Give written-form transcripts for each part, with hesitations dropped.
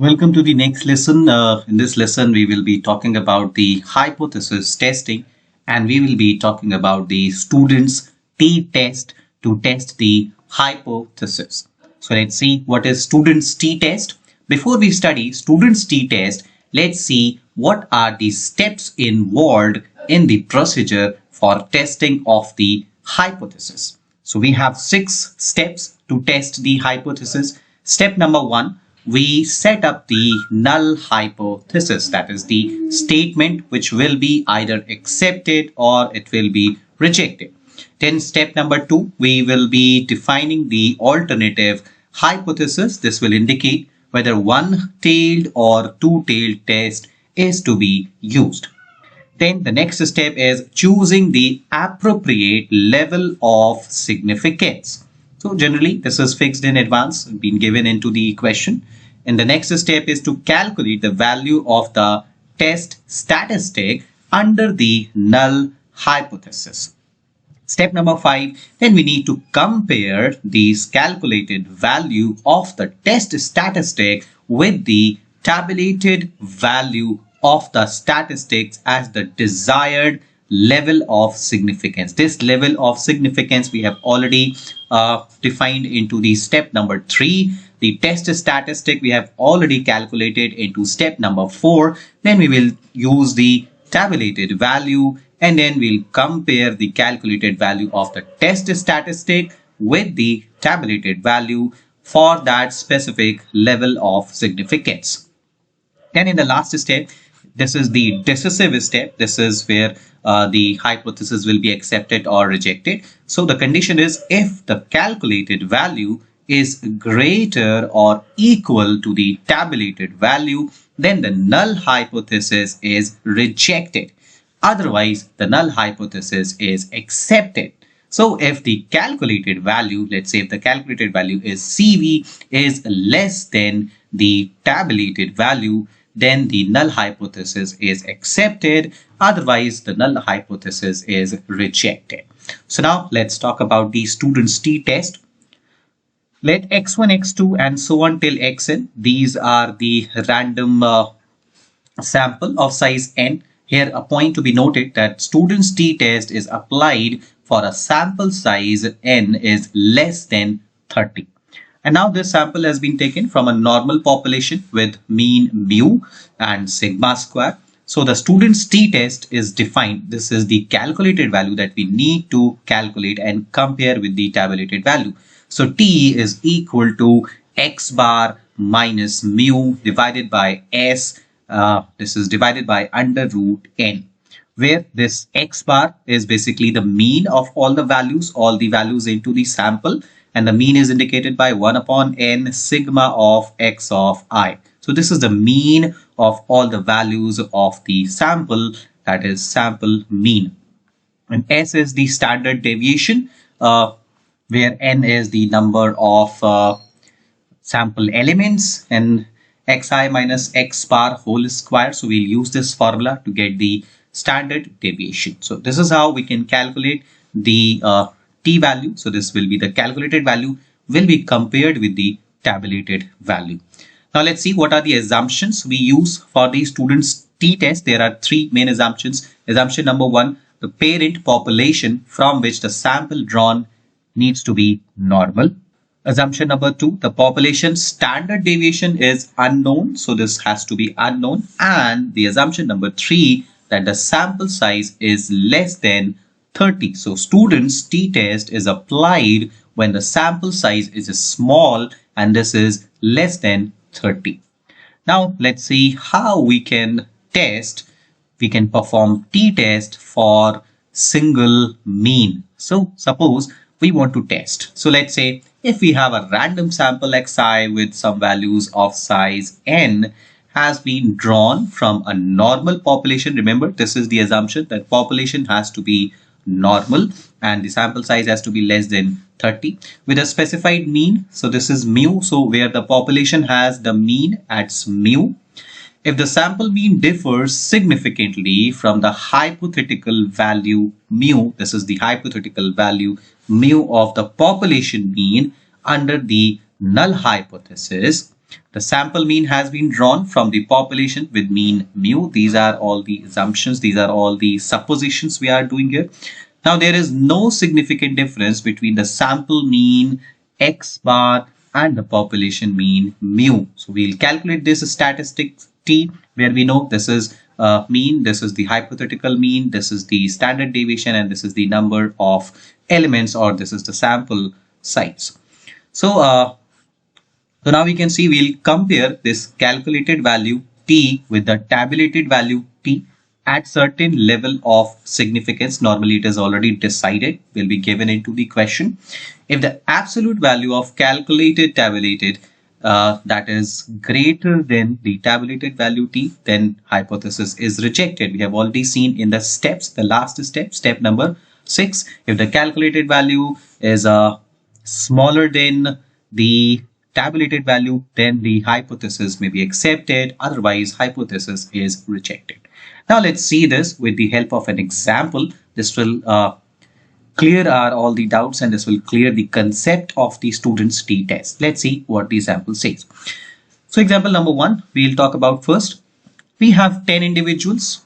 Welcome to the next lesson. In this lesson, we will be talking about the hypothesis testing and we will be talking about the students' t-test to test the hypothesis. So let's see what is students' t-test. Before we study students' t-test, let's see what are the steps involved in the procedure for testing of the hypothesis. So we have 6 steps to test the hypothesis. Step number 1, we set up the null hypothesis, that is the statement which will be either accepted or it will be rejected. Then step number 2, we will be defining the alternative hypothesis. This will indicate whether one-tailed or two-tailed test is to be used. Then the next step is choosing the appropriate level of significance. So generally this is fixed in advance, been given into the question. And the next step is to calculate the value of the test statistic under the null hypothesis. Step number 5, then we need to compare the calculated value of the test statistic with the tabulated value of the statistics as the desired level of significance. This level of significance we have already defined into the step number 3. The test statistic we have already calculated into step number 4. Then we will use the tabulated value and then we'll compare the calculated value of the test statistic with the tabulated value for that specific level of significance. Then in the last step, this is the decisive step. This is where the hypothesis will be accepted or rejected. So the condition is if the calculated value is greater or equal to the tabulated value, then the null hypothesis is rejected. Otherwise, the null hypothesis is accepted. So if the calculated value, let's say if the calculated value is CV is less than the tabulated value, then the null hypothesis is accepted. Otherwise, the null hypothesis is rejected. So now let's talk about the students' t-test. Let x1, x2 and so on till xn. These are the random sample of size n. Here a point to be noted that students' t-test is applied for a sample size n is less than 30. And now this sample has been taken from a normal population with mean mu and sigma square. So the student's t-test is defined. This is the calculated value that we need to calculate and compare with the tabulated value. So t is equal to x bar minus mu divided by s. This is divided by under root n, where this x bar is basically the mean of all the values into the sample. And the mean is indicated by 1 upon n sigma of x of I. So this is the mean of all the values of the sample, that is sample mean. And s is the standard deviation, where n is the number of sample elements and xi minus x bar whole square. So we'll use this formula to get the standard deviation. So this is how we can calculate the t value. So this will be the calculated value will be compared with the tabulated value. Now let's see what are the assumptions we use for the students' t-test. There are 3 main assumptions. Assumption number 1, the parent population from which the sample drawn needs to be normal. Assumption number 2, the population standard deviation is unknown. So this has to be unknown. And the assumption number 3, that the sample size is less than 30. So students' t-test is applied when the sample size is small and this is less than 30. Now let's see how we can test. We can perform t-test for single mean. So suppose we want to test. So let's say if we have a random sample xi with some values of size n has been drawn from a normal population. Remember, this is the assumption that population has to be normal and the sample size has to be less than 30 with a specified mean. So this is mu. So where the population has the mean at mu. If the sample mean differs significantly from the hypothetical value mu, this is the hypothetical value mu of the population mean under the null hypothesis, The sample mean has been drawn from the population with mean mu. These are all the assumptions. These are all the suppositions we are doing here. Now there is no significant difference between the sample mean x bar and the population mean mu. So we'll calculate this statistic t, where we know this is mean, this is the hypothetical mean, this is the standard deviation, and this is the number of elements, or this is the sample size. So now we can see we'll compare this calculated value t with the tabulated value t at certain level of significance. Normally it is already decided, will be given into the question. If the absolute value of calculated tabulated that is greater than the tabulated value t, then hypothesis is rejected. We have already seen in the steps, the last step, step number 6, if the calculated value is smaller than the tabulated value, then the hypothesis may be accepted, otherwise hypothesis is rejected. Now let's see this with the help of an example. This will clear all the doubts, and this will clear the concept of the student's t-test. Let's see what the example says. So example number 1, we'll talk about first. We have 10 individuals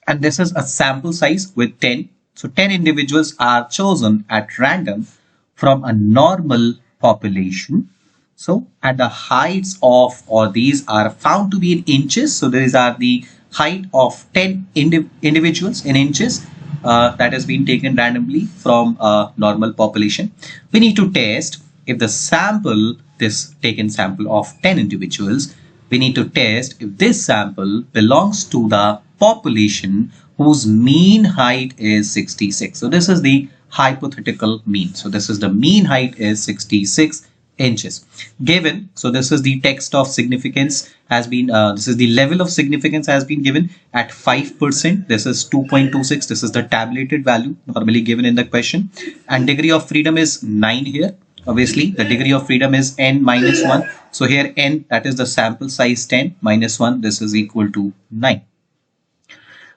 and this is a sample size with 10. So 10 individuals are chosen at random from a normal population. So at the heights of, or these are found to be in inches. So these are the height of 10 individuals in inches that has been taken randomly from a normal population. We need to test if the sample, this taken sample of 10 individuals, we need to test if this sample belongs to the population whose mean height is 66. So this is the hypothetical mean. So this is the mean height is 66 inches given. So this is the text of significance has been this is the level of significance has been given at 5%. This is 2.26. This is the tabulated value normally given in the question, and degree of freedom is 9 here. Obviously the degree of freedom is n minus 1. So here n, that is the sample size 10 minus 1, this is equal to 9.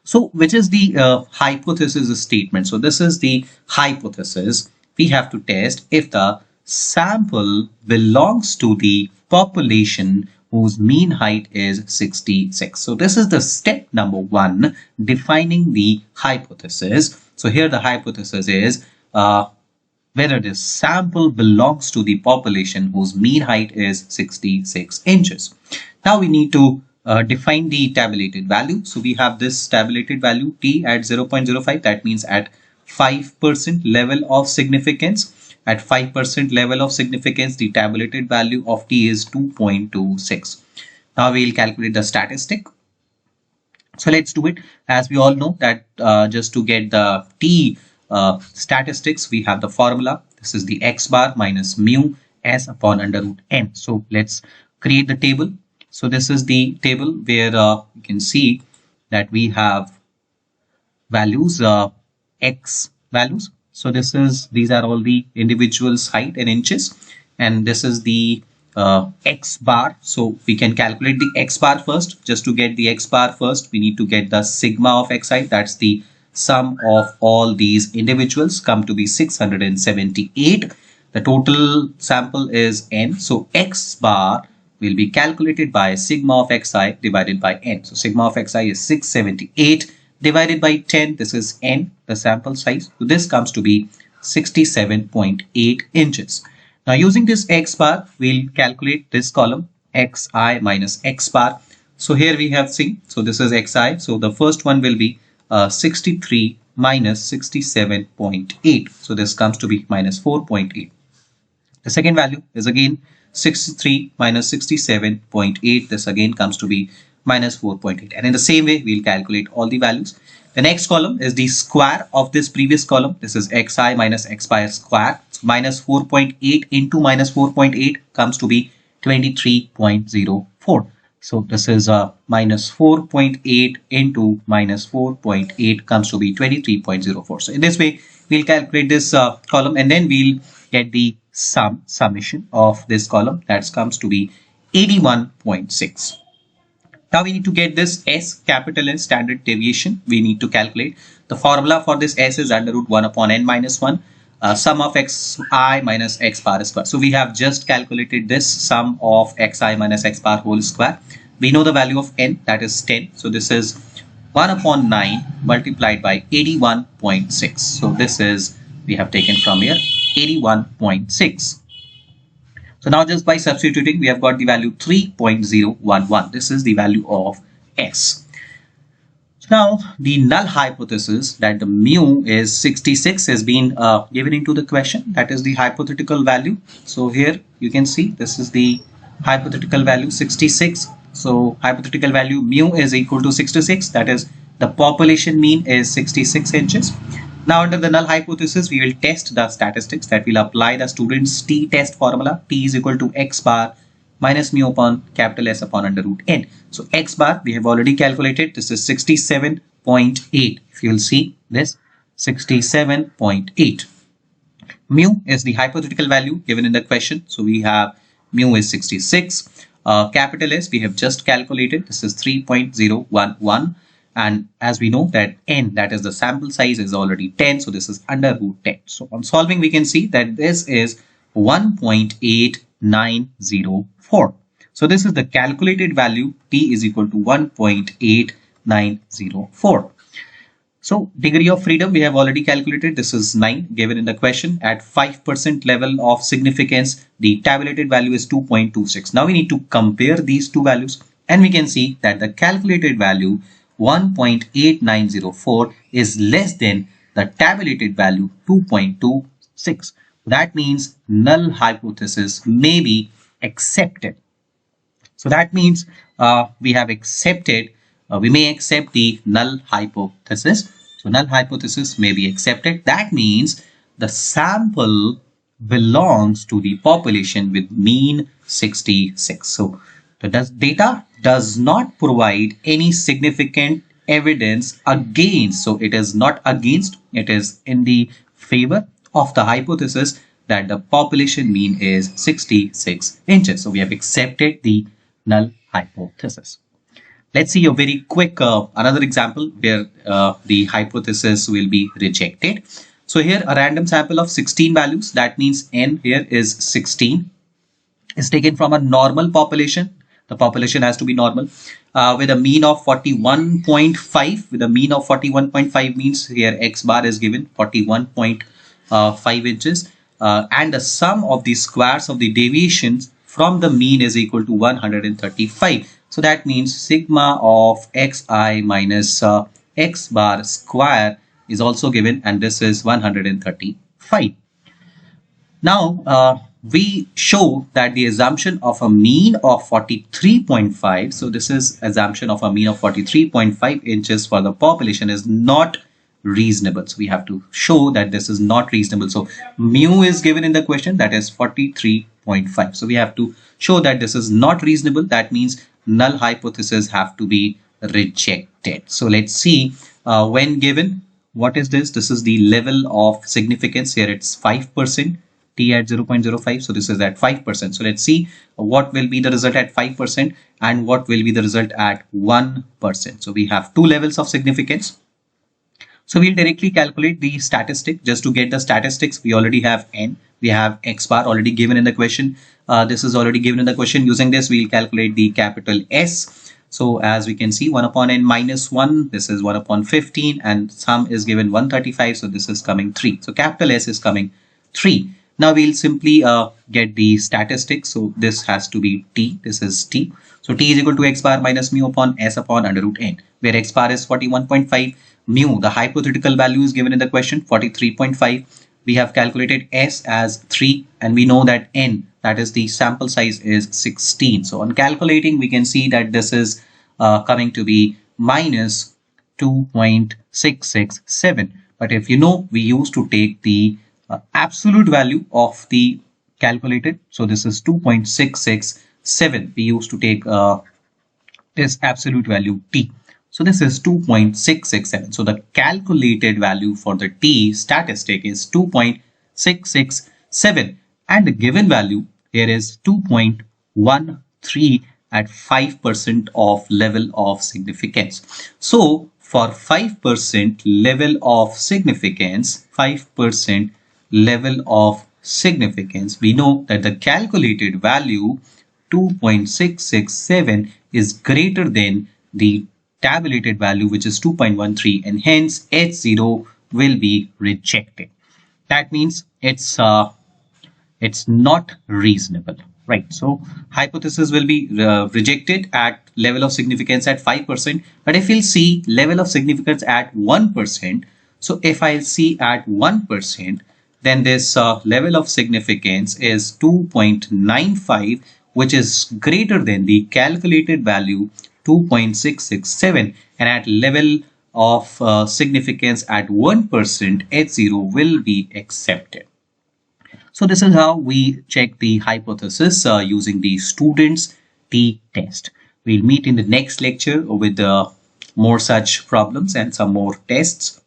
So which is the hypothesis statement? So this is the hypothesis. We have to test if the sample belongs to the population whose mean height is 66. So this is the step number 1, defining the hypothesis. So here the hypothesis is whether this sample belongs to the population whose mean height is 66 inches. Now we need to define the tabulated value. So we have this tabulated value t at 0.05. That means at 5% level of significance. At 5% level of significance, the tabulated value of t is 2.26. Now we will calculate the statistic. So let's do it. As we all know that just to get the t statistics, we have the formula. This is the x bar minus mu s upon under root n. So let's create the table. So this is the table where you can see that we have values, x values. So this is, these are all the individuals' height in inches, and this is the x bar. So we can calculate the x bar first. Just to get the x bar first, we need to get the sigma of xi. That's the sum of all these individuals, come to be 678. The total sample is n. So x bar will be calculated by sigma of xi divided by n. So sigma of xi is 678. Divided by 10, this is n, the sample size. So this comes to be 67.8 inches. Now using this x bar, we'll calculate this column xi minus x bar. So here we have seen, so this is xi. So the first one will be 63 minus 67.8. So this comes to be minus 4.8. The second value is again 63 minus 67.8. This again comes to be minus 4.8, and in the same way we'll calculate all the values. The next column is the square of this previous column. This is xi minus x bar square. So minus 4.8 into minus 4.8 comes to be 23.04. So this is minus 4.8 into minus 4.8 comes to be 23.04. So in this way we'll calculate this column, and then we'll get the summation of this column. That comes to be 81.6. Now we need to get this S, capital S, standard deviation. We need to calculate. The formula for this S is under root 1 upon n minus 1. sum of xi minus x bar square. So we have just calculated this sum of xi minus x bar whole square. We know the value of n, that is 10. So this is 1 upon 9 multiplied by 81.6. So this is, we have taken from here 81.6. So now just by substituting, we have got the value 3.011. This is the value of S. So now the null hypothesis that the mu is 66 has been given into the question. That is the hypothetical value. So here you can see this is the hypothetical value 66. So hypothetical value mu is equal to 66. That is the population mean is 66 inches. Now under the null hypothesis, we will test the statistics that will apply the student's t-test formula. T is equal to x bar minus mu upon capital S upon under root n. So x bar we have already calculated. This is 67.8. If you will see this 67.8. Mu is the hypothetical value given in the question. So we have mu is 66. Capital S we have just calculated. This is 3.011. And as we know that n, that is the sample size, is already 10. So this is under root 10. So on solving, we can see that this is 1.8904. So this is the calculated value. T is equal to 1.8904. So degree of freedom we have already calculated. This is 9 given in the question. At 5% level of significance, the tabulated value is 2.26. Now we need to compare these two values, and we can see that the calculated value 1.8904 is less than the tabulated value 2.26. That means null hypothesis may be accepted. So that means we have accepted, we may accept the null hypothesis. So null hypothesis may be accepted. That means the sample belongs to the population with mean 66. So the data does not provide any significant evidence against. So it is not against, it is in the favor of the hypothesis that the population mean is 66 inches. So we have accepted the null hypothesis. Let's see a very quick another example where the hypothesis will be rejected. So here a random sample of 16 values, that means n here is 16, is taken from a normal population. The population has to be normal with a mean of 41.5. With a mean of 41.5 means here x bar is given 41.5 inches, and the sum of the squares of the deviations from the mean is equal to 135. So that means sigma of xi minus x bar square is also given, and this is 135. Now we show that the assumption of a mean of 43.5, so this is assumption of a mean of 43.5 inches for the population, is not reasonable. So we have to show that this is not reasonable. So mu is given in the question, that is 43.5. So we have to show that this is not reasonable. That means null hypothesis have to be rejected. So let's see when given, what is this? This is the level of significance. Here it's 5%. T at 0.05. So this is at 5%. So let's see what will be the result at 5% and what will be the result at 1%. So we have two levels of significance. So we'll directly calculate the statistic. Just to get the statistics, we already have n. We have x bar already given in the question. This is already given in the question. Using this, we'll calculate the capital S. So as we can see, 1 upon n minus 1, this is 1 upon 15, and sum is given 135. So this is coming 3. So capital S is coming 3. Now we'll simply get the statistics. So this has to be t. This is t. So t is equal to x bar minus mu upon s upon under root n, where x bar is 41.5. Mu, the hypothetical value, is given in the question, 43.5. We have calculated s as 3, and we know that n, that is the sample size, is 16. So on calculating, we can see that this is coming to be minus 2.667. But if you know, we used to take the absolute value of the calculated. So this is 2.667. We used to take this absolute value t. So this is 2.667. So the calculated value for the t statistic is 2.667, and the given value here is 2.13 at 5% of level of significance. So for 5% level of significance, 5% level of significance, we know that the calculated value 2.667 is greater than the tabulated value, which is 2.13, and hence H0 will be rejected. That means it's not reasonable, right? So hypothesis will be rejected at level of significance at 5%. But if we'll see level of significance at 1%, so if I'll see at 1%, then this level of significance is 2.95, which is greater than the calculated value 2.667, and at level of significance at 1%, H0 will be accepted. So this is how we check the hypothesis using the student's t-test. We'll meet in the next lecture with more such problems and some more tests.